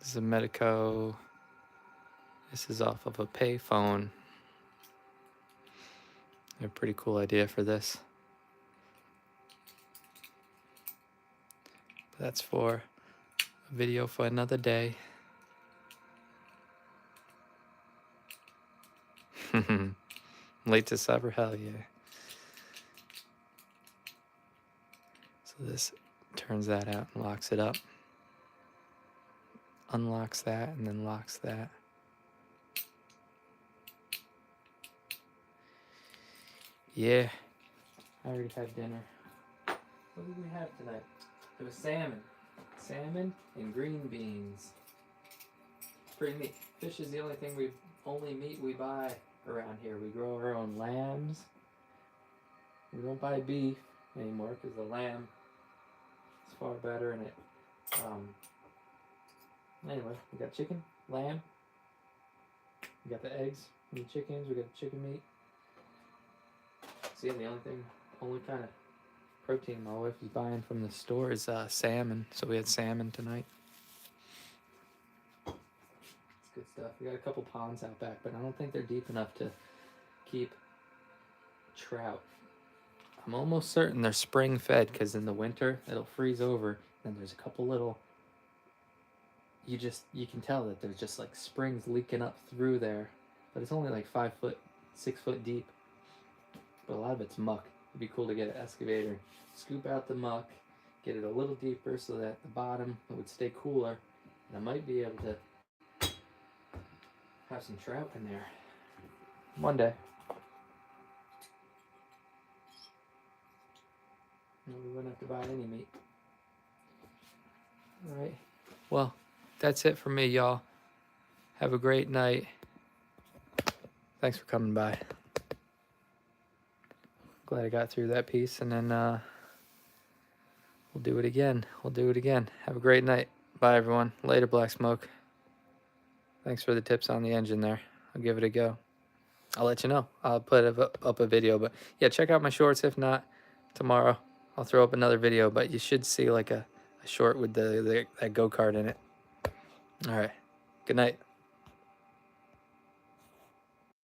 This is a Medico. This is off of a payphone. A pretty cool idea for this. But that's for a video for another day. Late to supper, hell yeah. So this turns that out and locks it up. Unlocks that and then locks that. Yeah, I already had dinner. What did we have tonight? It was salmon. Salmon and green beans. Pretty neat. Fish is the only meat we buy around here. We grow our own lambs. We don't buy beef anymore because the lamb is far better in it. Anyway, we got chicken, lamb. We got the eggs and the chickens. We got the chicken meat. So yeah, the only kind of protein my wife is buying from the store is salmon. So we had salmon tonight. It's good stuff. We got a couple ponds out back, but I don't think they're deep enough to keep trout. I'm almost certain they're spring fed because in the winter it'll freeze over and there's a couple little, you can tell that there's just like springs leaking up through there, but it's only like 5 foot, 6 foot deep, but a lot of it's muck. It'd be cool to get an excavator, scoop out the muck, get it a little deeper so that the bottom would stay cooler, and I might be able to have some trout in there one day. And we wouldn't have to buy any meat. All right. Well, that's it for me, y'all. Have a great night. thanks for coming by. Glad I got through that piece, and then we'll do it again. Have a great night. Bye, everyone. Later, Black Smoke. Thanks for the tips on the engine there. I'll give it a go. I'll let you know. I'll put up a video. But yeah, check out my shorts. If not, tomorrow I'll throw up another video. But you should see like a short with that go-kart in it. All right. Good night.